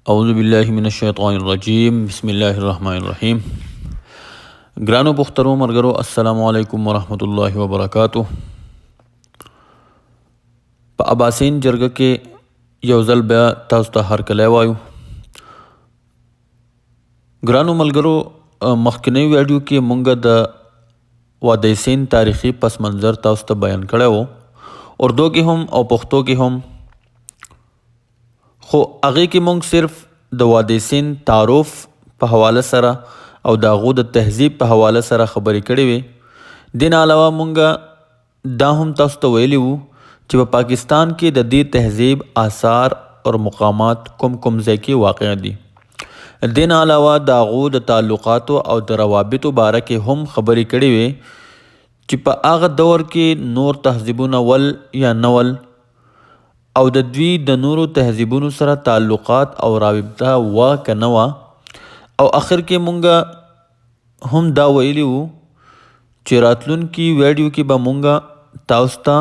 اعوذ باللہ من الشیطان الرجیم بسم اللہ الرحمن الرحیم. ګرانو پښتنو ملګرو السلام علیکم ورحمت الله وبرکاتہ. په اباسین جرګه کې یو ځل بیا تاسو ته هرکلی وایو. ګرانو ملګرو مخکنی ویډیو کې مونږ د وادي سین تاریخي پس منظر تاسو ته بیان کړی و، اردو کې هم او پښتو کې هم. خو هغې کې مونږ صرف د وادي سین تعارف په حواله سره او د هغو د تهذیب په حواله سره خبرې کړې وې. دې نه علاوه مونږ دا هم تاسو ته ویلي وو چې په پاکستان کې د دې تهذیب آثار او مقامات کوم ځای کې واقع دي. دې نه علاوه د هغو د تعلقاتو او د روابطو باره کې هم خبرې کړې وې چې په هغه دور کې نور تهذیبونه ول یا نه ول او د دوی د نورو تهذیبونو سره تعلقات او رابطه وا که نه وه. او اخر کې مونږ هم دا ویلي وو چې راتلونکي ویډیو کې به مونږ تاسو ته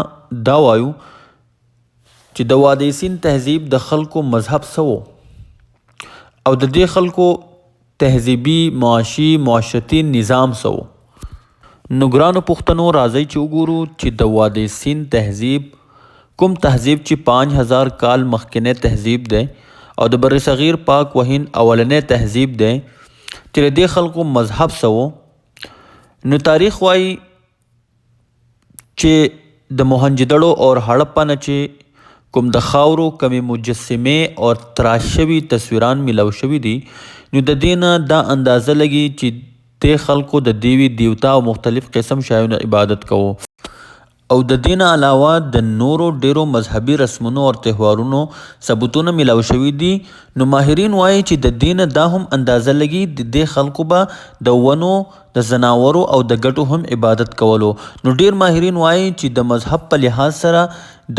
دا وایو چې د وادي سین تهذیب د خلکو مذهب څه و او د دې خلکو تهذیبي معاشي معاشرتي نظام څه و. نو ګرانو پښتنو راځئ چې وګورو چې د وادي سین تهذیب کوم تهذیب چې 5000 کال مخکنی تهذیب دی او د بر صغیر پاک و هند اولنی تهذیب دی چې د دې خلکو مذهب څه و. نو تاریخ وایي چې د موهنجدړو اور هړپا نه چې کوم د خاورو کمی مجسمې اور تراش شوي تصویران ملو شوي دي، نو د دې نه دا اندازه لګي چې دې خلکو د دیوی دیوتا او مختلف قسم شایونو عبادت کوو. او د دې نه علاوه د نورو ډیرو مذهبي رسمونو او تهوارونو ثبوتونه ملو شوي دي. نو ماهرین وایي چې د دې نه دا هم اندازه لګي د دې خلکو به د ونو د زناورو او د ګټو هم عبادت کولو. نو ډیر ماهرین وایي چې د مذهب په لحاظ سره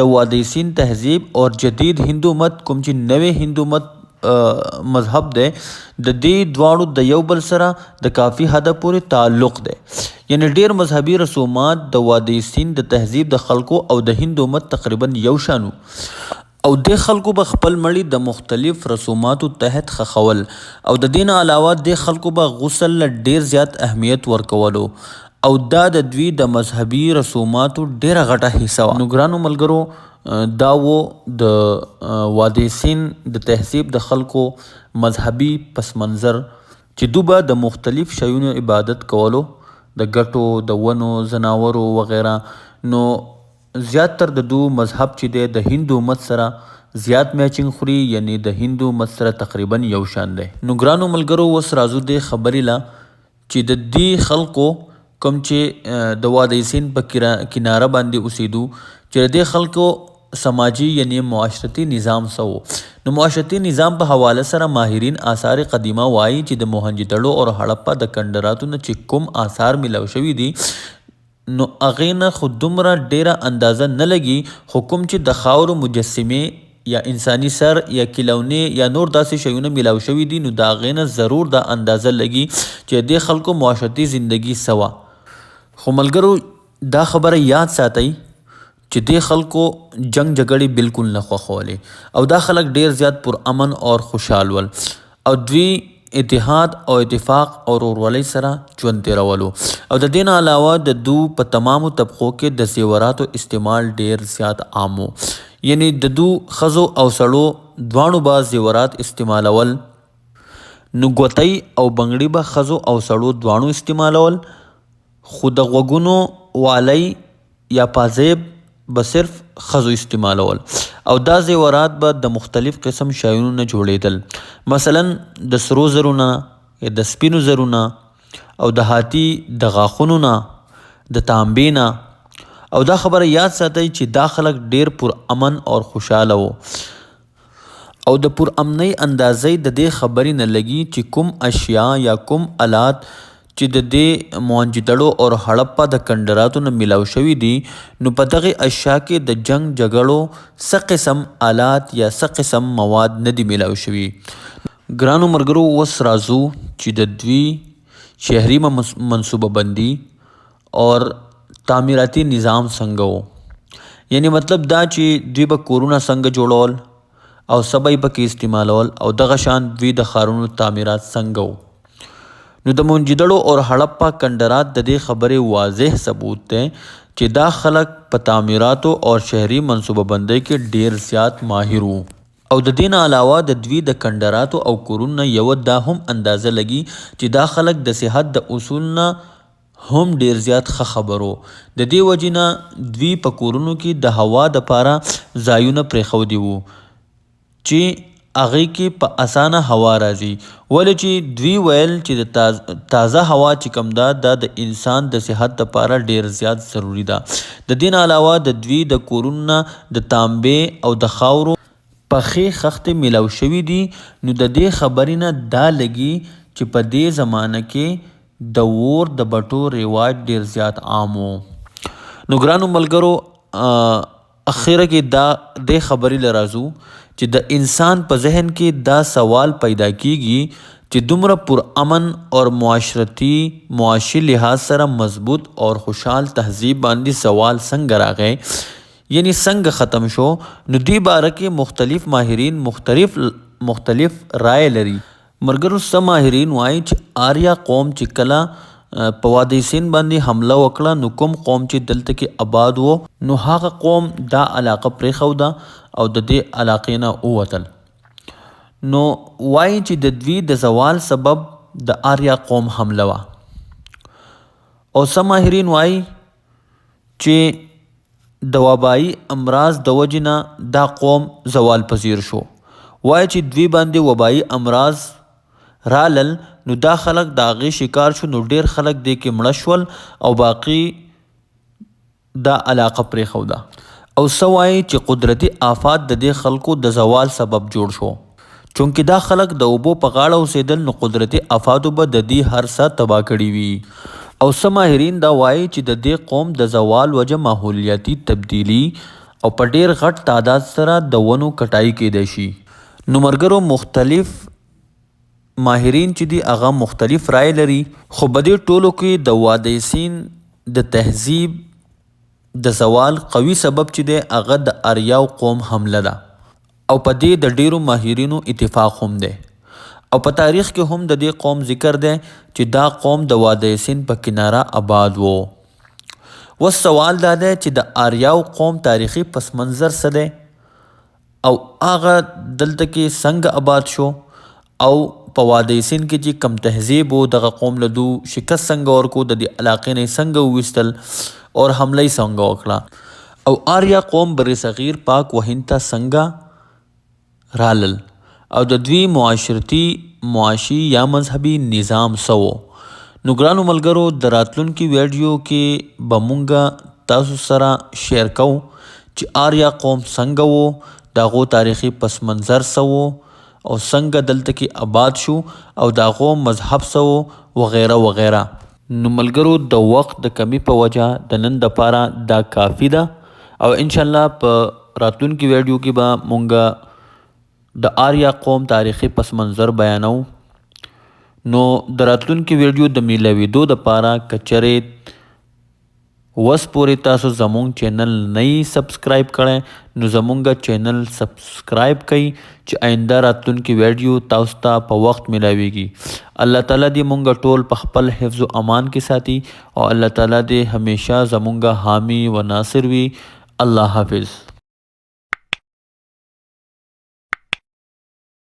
د وادي سین تهذیب او جدید هندو مت کوم چې نوې هندو مت مذهب دی د دې دواړو د یو بل سره د کافی حده پورې تعلق دی. یعنی ډیر مذهبي رسومات د وادي سین د تهذیب د خلکو او د هندو مت تقریبا یو شانو او د خلکو به خپل مړي د مختلف رسوماتو تحت خخول او د دین علاوه د خلکو به غسل ډیر زیات اهمیت ورکولو او دا د دوی د مذهبي رسوماتو ډیره غټه حصہ. نو ګرانو ملګرو دا و د وادي سین د تهذیب د خلکو مذهبي پس منظر چې دوی به د مختلف شیونو عبادت کولو د ګټو د ونو زناورو وغیره. نو زیات تر د دو مذهب چې دی د هندو مت سره زیات میچنګ خوري، یعنی د هندو مت سره تقریبا یو شان دی. نو ګرانو ملګرو اوس راځو د خبرې لا چې د دې خلکو کوم چې د وادي سین په کناره باندې اوسېدو چې د خلکو سماجی یعنی معاشرتی نظام سو. نو معاشرتی نظام په حواله سره ماهرین آثار قدیمه وایي چې د موهنجدړو او هړپا د کندراتو نه چې کوم آثار ملو شوي دي نو هغې نه خو دومره ډیره اندازه نه لګي، خو کوم چې د خاورو مجسمې یا انسانی سر یا کلونې یا نور داسې شیونه ملو شوي دي نو د هغې نه ضرور دا اندازه لګي چې د خلکو معاشرتي زندگی سوا. خو ملګرو دا خبره یاد ساتئ چې د خلکو جنگ جګړې بالکل نه خوښولې او دا خلک ډیر زیات پر امن او خوشحال ول او دوی اتحاد او اتفاق او ورورولۍ سره ژوند تیرولو. او د دې نه علاوه د دو په تمامو طبقو کې د زیوراتو استعمال ډیر زیات عام و، یعنی د دو ښځو او سړو دواړو به زیورات استعمالول. نو ګوتۍ او بنګړي به ښځو او سړو دواړو استعمالول، خو د غوږونو والی یا پازیب به صرف ښځو استعمالول او دا زیورات به د مختلف قسم شایونو نه جوړېدل، مثلا د سرو زرو نه یا د سپینو زرو نه او د هاتي د غاښونو نه د تانبې نه. او دا خبره یاد ساتئ چې دا خلک ډیر پر امن او خوشحاله وو او د پر امنۍ اندازې د دې خبرې نه لګي چې کوم اشیاء یا کوم آلات چې د دې موهنجدړو او هړپا د کندراتو نه ملو شوي دي نو په دغه اشیاء کې د جنگ جګړو څه قسم آلات یا څه قسم مواد نه دي ملو شوي. ګرانو ملګرو اوس راځو چې د دوی شهري منصوبه بندي اور تعمیراتی نظام څنګه و. یعنی مطلب دا چې دوی به کورونه څنګه جوړول او سبای پکې استعمالول او دغه شان دوی د ښارونو تعمیرات څنګه وو. نو د موهنجودړو اور هړپا کنډرات د دې خبرې واضح ثبوت دی چې دا خلک په تعمیراتو او شهري منصوبه بندۍ کې ډیر زیات ماهر وو. او د دې نه علاوه د دوی د کنډراتو او کورونو یو دا هم اندازه لګي چې دا خلک د صحت د اصول نه هم ډیر زیات ښه خبرو. د دې وجې نه دوی په کورونو کې د هوا د پاره ځایونه پرېښودي وو چې هغې کې په اسانه هوا راځي، ولې چې دوی ویل چې د تازه هوا چې کوم ده دا د انسان د صحت دپاره ډیر زیات ضروري ده. د دې نه علاوه د دوی د کورونو نه د تانبې او د خاورو پخې خښتې میلاو شوي دي. نو د دې خبرې نه دا لګي چې په دې زمانه کې د اور د بټو رواج ډیر زیات عام و. نو ګرانو ملګرو اخره کې دا دې خبرې له راځو چې د انسان په ذهن کې دا سوال پیدا کیږي چې دومره پر امن اور معاشي لحاظ سره مضبوط اور خوشحال تهذیب باندې سوال څنګه راغی، یعنی څنګه ختم شو. نو دې باره کې مختلف ماهرین مختلف رائے لري. ملګرو څه ماهرین وایي چې آریا قوم چې کله په وادي سند باندې حمله وکړه نو کوم قوم چې دلته کې آباد وو نو هغه قوم دا علاقه پرېښوده او د دې علاقې نه ووتل. نو وایي چې د دوی د زوال سبب د آریا قوم حمله وه. او څه ماهرین وایي چې د وبایي امراض د وجې نه دا قوم زوال پذیر شو. وایي چې دوی باندې وبایي امراض رالل نو دا خلک د هغې شکار شو، نو ډیر خلک دې کې مړه شول او باقي دا علاقه پرېښوده. او څه وایي چې قدرتي آفات د دې خلکو د زوال سبب جوړ شو، چونکې دا خلک د اوبو په غاړه اوسېدل نو قدرتي آفاتو به د دې هر څه تباه کړي وي. او څه ماهرین دا وایي چې د دې قوم د زوال وجه ماحولیاتي تبدیلی او په ډیر غټ تعداد سره د ونو کټای کېدای شي. نو ملګرو مختلف ماهرین چې دي هغه مختلف رائے لري، خو په دې ټولو کې د وادي سند د تهذیب د زوال قوي سبب چې دی هغه د آریاو قوم حمله ده. او په دې د ډیرو ماهرینو اتفاق هم دی. او په تاریخ کې هم د دې قوم ذکر دی چې دا قوم د وادي سند په کناره آباد وو. وس سوال دا دی چې د آریاو قوم تاریخي پس منظر څه دی او هغه دلته کې څنګه آباد شو او په وادي سند کې چې کم تهذیب و دغه قوم له دو شکست څنګه ورکو، د دې علاقې نه څنګه وویستل اور حمله یې څنګه وکړه، او آریا قوم بر صغیر پاک و هند ته څنګه رالل او د دوی معاشي یا مذهبي نظام څه و. نو ګرانو ملګرو د راتلونکي ویډیو کې به مونږ تاسو سره شیر کوو چې آریا قوم څنګه و، د هغو تاریخي پس منظر څه و او څنګه دلته کې آباد شو او د هغو مذهب څه و وغیره وغیره. نو ملګرو د وخت د کمی په وجه د نن دپاره دا کافي ده او انشاءالله په راتلونکي ویډیو کې به مونږ د آریا قوم تاریخي پس منظر بیانو. نو د راتلونکي ویډیو د میلاویدو دپاره کچرې وس پورې تاسو زمونږ چینل نه سبسکرایب کړئ نو زمونږ چینل سبسکرایب کړئ چې آینده راتلونکي ویډیو تاسو ته په وخت میلاویږي. الله تعالی دې مونږ ټول په خپل حفظ و امان کې ساتي او الله تعالی دې همیشه زمونږ حامی و ناصر وي. الله حافظ.